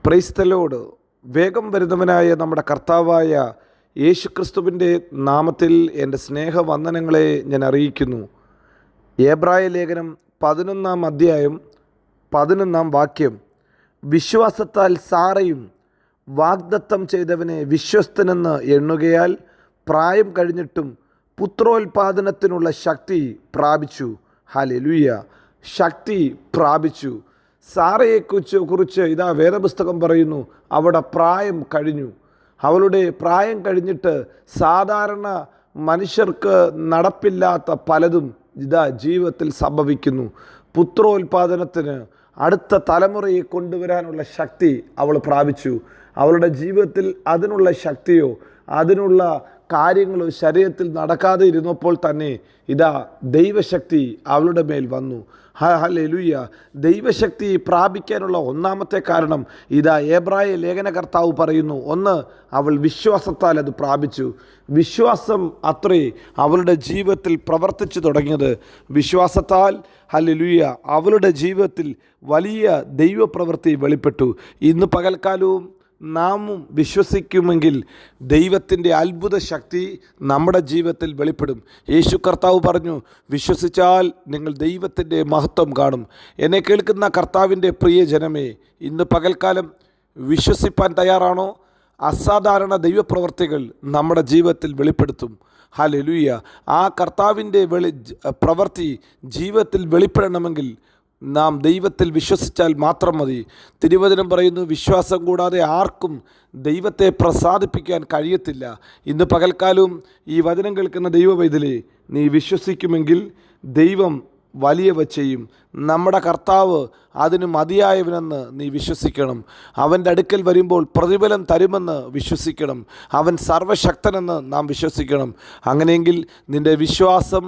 Praise the Lord. വേഗം വരുന്നവനായ നമ്മുടെ കർത്താവായ യേശുക്രിസ്തുവിൻ്റെ നാമത്തിൽ എൻ്റെ സ്നേഹവന്ദനങ്ങളെ ഞാൻ അറിയിക്കുന്നു. എബ്രായ ലേഖനം 11-ാം അധ്യായം 11-ാം വാക്യം. വിശ്വാസത്താൽ സാറയും വാഗ്ദത്തം ചെയ്തവനെ വിശ്വസ്തനെന്ന് എണ്ണുകയാൽ പ്രായം കഴിഞ്ഞിട്ടും പുത്രോൽപാദനത്തിനുള്ള ശക്തി പ്രാപിച്ചു. ഹല്ലേലൂയ. ശക്തി പ്രാപിച്ചു. സാറയെക്കുറിച്ച് ഇതാ വേദപുസ്തകം പറയുന്നു, അവിടെ പ്രായം കഴിഞ്ഞു. അവളുടെ പ്രായം കഴിഞ്ഞിട്ട് സാധാരണ മനുഷ്യർക്ക് നടപ്പില്ലാത്ത പലതും ഇതാ ജീവിതത്തിൽ സംഭവിക്കുന്നു. പുത്രോൽപാദനത്തിന് അടുത്ത തലമുറയെ കൊണ്ടുവരാനുള്ള ശക്തി അവൾ പ്രാപിച്ചു. അവളുടെ ജീവിതത്തിൽ അതിനുള്ള ശക്തിയോ അതിനുള്ള കാര്യങ്ങളോ ശരീരത്തിൽ നടക്കാതെ ഇരുന്നപ്പോൾ തന്നെ ഇതാ ദൈവശക്തി അവളുടെ മേൽ വന്നു. ഹല്ലേലൂയ. ദൈവശക്തി പ്രാപിക്കാനുള്ള ഒന്നാമത്തെ കാരണം ഇതാ എബ്രായ ലേഖനകർത്താവ് പറയുന്നു, ഒന്ന്, അവൾ വിശ്വാസത്താൽ അത് പ്രാപിച്ചു. വിശ്വാസം അത്രേ അവളുടെ ജീവിതത്തിൽ പ്രവർത്തിച്ചു തുടങ്ങിയത്. വിശ്വാസത്താൽ ഹല്ലേലൂയ അവളുടെ ജീവിതത്തിൽ വലിയ ദൈവപ്രവൃത്തി വെളിപ്പെട്ടു. ഇന്ന് പകൽക്കാലവും നാമും വിശ്വസിക്കുമെങ്കിൽ ദൈവത്തിൻ്റെ അത്ഭുത ശക്തി നമ്മുടെ ജീവിതത്തിൽ വെളിപ്പെടും. യേശു കർത്താവ് പറഞ്ഞു, വിശ്വസിച്ചാൽ നിങ്ങൾ ദൈവത്തിൻ്റെ മഹത്വം കാണും. എന്നെ കേൾക്കുന്ന കർത്താവിൻ്റെ പ്രിയ ജനമേ, ഇന്ന് പകൽക്കാലം വിശ്വസിപ്പാൻ തയ്യാറാണോ? അസാധാരണ ദൈവപ്രവർത്തികൾ നമ്മുടെ ജീവിതത്തിൽ വെളിപ്പെടുത്തും. ഹല്ലേലൂയ. ആ കർത്താവിൻ്റെ പ്രവൃത്തി ജീവിതത്തിൽ വെളിപ്പെടണമെങ്കിൽ നാം ദൈവത്തിൽ വിശ്വസിച്ചാൽ മാത്രം മതി. തിരുവചനം പറയുന്നു, വിശ്വാസം കൂടാതെ ആർക്കും ദൈവത്തെ പ്രസാദിപ്പിക്കാൻ കഴിയത്തില്ല. ഇന്ന് പകൽക്കാലവും ഈ വചനം കേൾക്കുന്ന ദൈവവൈതലേ, നീ വിശ്വസിക്കുമെങ്കിൽ ദൈവം വലിയവ ചെയ്യും. നമ്മുടെ കർത്താവ് അതിന് മതിയായവനെന്ന് നീ വിശ്വസിക്കണം. അവൻ്റെ അടുക്കൽ വരുമ്പോൾ പ്രതിഫലം തരുമെന്ന് വിശ്വസിക്കണം. അവൻ സർവശക്തനെന്ന് നാം വിശ്വസിക്കണം. അങ്ങനെയെങ്കിൽ നിൻ്റെ വിശ്വാസം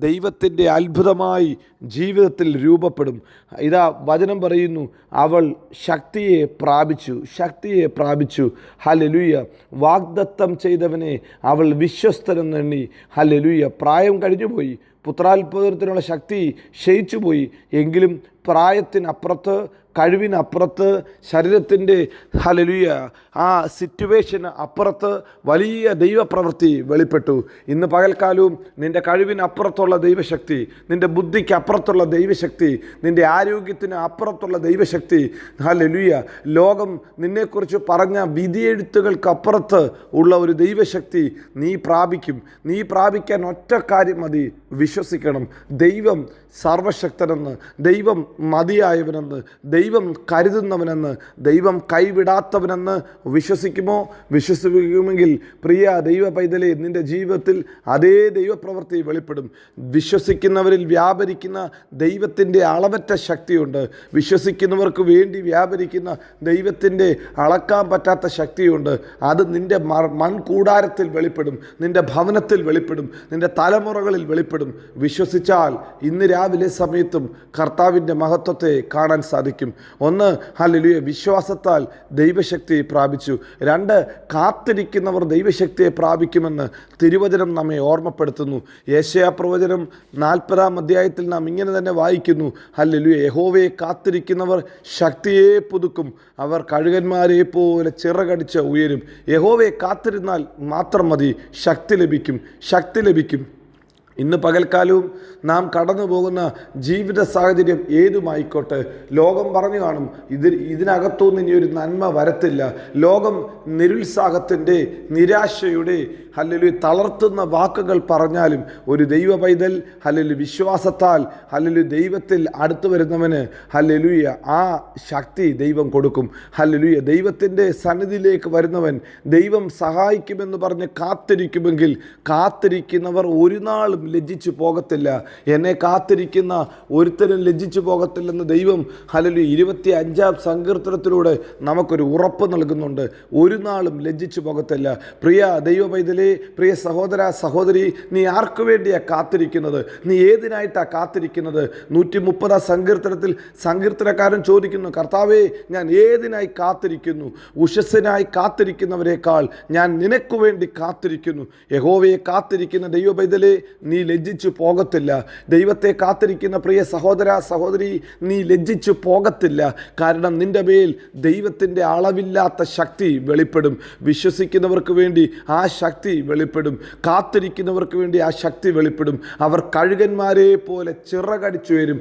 ദൈവത്തിൻ്റെ അത്ഭുതമായി ജീവിതത്തിൽ രൂപപ്പെടും. ഇതാ വചനം പറയുന്നു, അവൾ ശക്തിയെ പ്രാപിച്ചു. ഹല്ലേലൂയ. വാഗ്ദത്തം ചെയ്തവനെ അവൾ വിശ്വസ്തനെന്നെണ്ണി. ഹല്ലേലൂയ. പ്രായം കഴിഞ്ഞുപോയി, പുത്രാത്ഭുതത്തിനുള്ള ശക്തി ക്ഷയിച്ചുപോയി. എങ്കിലും പ്രായത്തിനപ്പുറത്ത്, കഴിവിനപ്പുറത്ത്, ശരീരത്തിൻ്റെ ഹല്ലേലൂയ ആ സിറ്റുവേഷന് അപ്പുറത്ത് വലിയ ദൈവപ്രവൃത്തി വെളിപ്പെട്ടു. ഇന്ന് പകൽക്കാലവും നിൻ്റെ കഴിവിനപ്പുറത്തുള്ള ദൈവശക്തി, നിൻ്റെ ബുദ്ധിക്ക് അപ്പുറത്തുള്ള ദൈവശക്തി, നിൻ്റെ ആരോഗ്യത്തിന് അപ്പുറത്തുള്ള ദൈവശക്തി, ഹല്ലേലൂയ, ലോകം നിന്നെക്കുറിച്ച് പറഞ്ഞ വിധിയെഴുത്തുകൾക്കപ്പുറത്ത് ഉള്ള ഒരു ദൈവശക്തി നീ പ്രാപിക്കും. നീ പ്രാപിക്കാൻ ഒറ്റ കാര്യം മതി, വിശ്വസിക്കണം. ദൈവം സർവശക്തനെന്ന്, ദൈവം മതിയായവനെന്ന്, ദൈവം കരുതുന്നവനെന്ന്, ദൈവം കൈവിടാത്തവനെന്ന് വിശ്വസിക്കുമോ? വിശ്വസിക്കുമെങ്കിൽ പ്രിയ ദൈവ പൈതലേ, നിൻ്റെ ജീവിതത്തിൽ അതേ ദൈവപ്രവൃത്തി വെളിപ്പെടും. വിശ്വസിക്കുന്നവരിൽ വ്യാപരിക്കുന്ന ദൈവത്തിൻ്റെ അളവറ്റ ശക്തിയുണ്ട്. വിശ്വസിക്കുന്നവർക്ക് വേണ്ടി വ്യാപരിക്കുന്ന ദൈവത്തിൻ്റെ അളക്കാൻ പറ്റാത്ത ശക്തിയുണ്ട്. അത് നിൻ്റെ മൺകൂടാരത്തിൽ വെളിപ്പെടും, നിൻ്റെ ഭവനത്തിൽ വെളിപ്പെടും, നിൻ്റെ തലമുറകളിൽ വെളിപ്പെടും. വിശ്വസിച്ചാൽ ഇന്ന് രാവിലെ സമയത്തും കർത്താവിൻ്റെ മഹത്വത്തെ കാണാൻ സാധിക്കും. ഒന്ന്, ഹല്ലേലൂയ, വിശ്വാസത്താൽ ദൈവശക്തി പ്രാപിച്ചു. രണ്ട്, കാത്തിരിക്കുന്നവർ ദൈവശക്തിയെ പ്രാപിക്കുമെന്ന് തിരുവചനം നമ്മെ ഓർമ്മപ്പെടുത്തുന്നു. യെശയ്യാ പ്രവചനം 40-ാം അധ്യായത്തിൽ നാം ഇങ്ങനെ തന്നെ വായിക്കുന്നു, ഹല്ലേലൂയ, യഹോവയെ കാത്തിരിക്കുന്നവർ ശക്തിയെ പുതുക്കും, അവർ കഴുകന്മാരെ പോലെ ചിറകടിച്ച് ഉയരും. യഹോവയെ കാത്തിരുന്നാൽ മാത്രം മതി, ശക്തി ലഭിക്കും. ഇന്ന് പകൽക്കാലവും നാം കടന്നു പോകുന്ന ജീവിത സാഹചര്യം ഏതുമായിക്കോട്ടെ, ലോകം പറഞ്ഞു കാണും, ഇതിനകത്തുനിന്ന് ഇനി ഒരു നന്മ വരത്തില്ല. ലോകം നിരുത്സാഹത്തിൻ്റെ, നിരാശയുടെ, ഹല്ലേലൂയ, തളർത്തുന്ന വാക്കുകൾ പറഞ്ഞാലും ഒരു ദൈവ പൈതൽ ഹല്ലേലൂയ വിശ്വാസത്താൽ ഹല്ലേലൂയ ദൈവത്തിൽ അടുത്തു വരുന്നവന് ഹല്ലേലൂയ ആ ശക്തി ദൈവം കൊടുക്കും. ഹല്ലേലൂയ. ദൈവത്തിൻ്റെ സന്നിധിയിലേക്ക് വരുന്നവൻ ദൈവം സഹായിക്കുമെന്ന് പറഞ്ഞ് കാത്തിരിക്കുമെങ്കിൽ കാത്തിരിക്കുന്നവർ ഒരു നാളും ലജ്ജിച്ചു പോകത്തില്ല. എന്നെ കാത്തിരിക്കുന്ന ഒരുത്തരും ലജ്ജിച്ചു പോകത്തില്ലെന്ന് ദൈവം ഹല്ലേലൂയ 25-ാം സങ്കീർത്തനത്തിലൂടെ നമുക്കൊരു ഉറപ്പ് നൽകുന്നുണ്ട്. ഒരു നാളും ലജ്ജിച്ചു പോകത്തില്ല. പ്രിയ ദൈവ പൈതലേ, പ്രിയ സഹോദര സഹോദരി, നീ ആർക്കു വേണ്ടിയാണ് കാത്തിരിക്കുന്നത്? നീ ഏതിനായിട്ടാണ് കാത്തിരിക്കുന്നത്? 130-ാം സങ്കീർത്തനത്തിൽ സങ്കീർത്തനക്കാരൻ ചോദിക്കുന്നു, കർത്താവേ, ഞാൻ ഏതിനായി കാത്തിരിക്കുന്നു? ഉഷസ്സിനായി കാത്തിരിക്കുന്നവരെക്കാൾ ഞാൻ നിനക്ക് വേണ്ടി കാത്തിരിക്കുന്നു. യഹോവയെ കാത്തിരിക്കുന്ന ദൈവ പൈതലേ, നീ നീ ലജ്ജിച്ചു പോകത്തില്ല. ദൈവത്തെ കാത്തിരിക്കുന്ന പ്രിയ സഹോദര സഹോദരി, നീ ലജ്ജിച്ചു പോകത്തില്ല. കാരണം നിൻ്റെ മേൽ ദൈവത്തിൻ്റെ അളവില്ലാത്ത ശക്തി വെളിപ്പെടും. വിശ്വസിക്കുന്നവർക്ക് വേണ്ടി ആ ശക്തി വെളിപ്പെടും. കാത്തിരിക്കുന്നവർക്ക് വേണ്ടി ആ ശക്തി വെളിപ്പെടും. അവർ കഴുകന്മാരെ പോലെ ചിറകടിച്ചു വരും.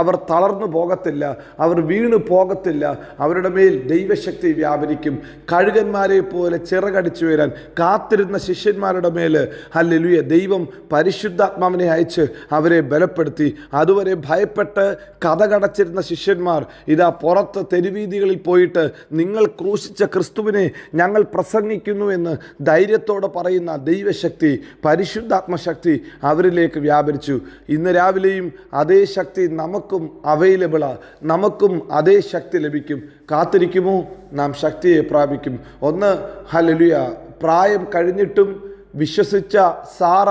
അവർ തളർന്നു പോകത്തില്ല, അവർ വീണു പോകത്തില്ല. അവരുടെ മേൽ ദൈവശക്തി വ്യാപരിക്കും. കഴുകന്മാരെ പോലെ ചിറകടിച്ചു വരാൻ കാത്തിരുന്ന ശിഷ്യന്മാരുടെ മേൽ ഹല്ലേലൂയ ദൈവം പരിശുദ്ധാത്മാവിനെ അയച്ച് അവരെ ബലപ്പെടുത്തി. അതുവരെ ഭയപ്പെട്ട് കതകടച്ചിരുന്ന ശിഷ്യന്മാർ ഇതാ പുറത്ത് തെരുവീതികളിൽ പോയിട്ട് നിങ്ങൾ ക്രൂശിച്ച ക്രിസ്തുവിനെ ഞങ്ങൾ പ്രസംഗിക്കുന്നു എന്ന് ധൈര്യത്തോടെ പറയുന്ന ദൈവശക്തി, പരിശുദ്ധാത്മശക്തി അവരിലേക്ക് വ്യാപരിച്ചു. ഇന്ന് രാവിലെയും അതേ ശക്തി നമുക്കും അവൈലബിളാണ്. നമുക്കും അതേ ശക്തി ലഭിക്കും. കാത്തിരിക്കുമോ? നാം ശക്തിയെ പ്രാപിക്കും. ഒന്ന്, ഹല്ലേലൂയ, പ്രായം കഴിഞ്ഞിട്ടും വിശ്വസിച്ച സാറ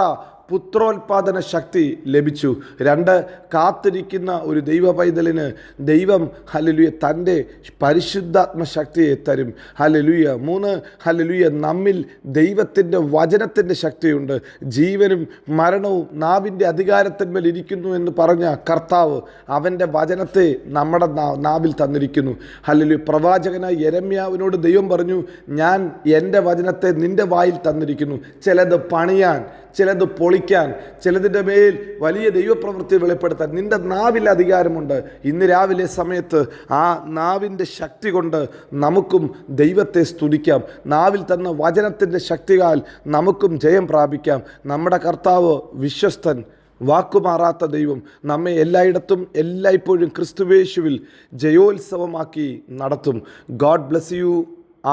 പുത്രോൽപാദന ശക്തി ലഭിച്ചു. 2, കാത്തിരിക്കുന്ന ഒരു ദൈവ പൈതലിന് ദൈവം ഹല്ലേലൂയ തൻ്റെ പരിശുദ്ധാത്മ ശക്തിയെ തരും. ഹല്ലേലൂയ. 3, ഹല്ലേലൂയ നമ്മിൽ ദൈവത്തിൻ്റെ വചനത്തിൻ്റെ ശക്തിയുണ്ട്. ജീവനും മരണവും നാവിൻ്റെ അധികാരത്തിന്മേൽ ഇരിക്കുന്നു എന്ന് പറഞ്ഞ കർത്താവ് അവൻ്റെ വചനത്തെ നമ്മുടെ നാവിൽ തന്നിരിക്കുന്നു. ഹല്ലേലൂയ. പ്രവാചകനായ യെരമ്യാവിനോട് ദൈവം പറഞ്ഞു, ഞാൻ എൻ്റെ വചനത്തെ നിൻ്റെ വായിൽ തന്നിരിക്കുന്നു. ചിലത് പണിയാൻ, ചിലത് പൊളിക്കാൻ, ചിലതിൻ്റെ മേൽ വലിയ ദൈവപ്രവൃത്തി വെളിപ്പെടുത്താൻ നിൻ്റെ നാവിൽ അധികാരമുണ്ട്. ഇന്ന് രാവിലെ സമയത്ത് ആ നാവിൻ്റെ ശക്തി കൊണ്ട് നമുക്കും ദൈവത്തെ സ്തുതിക്കാം. നാവിൽ തന്ന വചനത്തിൻ്റെ ശക്തിയാൽ നമുക്കും ജയം പ്രാപിക്കാം. നമ്മുടെ കർത്താവ് വിശ്വസ്തൻ, വാക്കുമാറാത്ത ദൈവം നമ്മെ എല്ലായിടത്തും എല്ലായ്പ്പോഴും ക്രിസ്തുവേശുവിൽ ജയോത്സവമാക്കി നടത്തും. God bless you.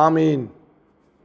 ആമേൻ.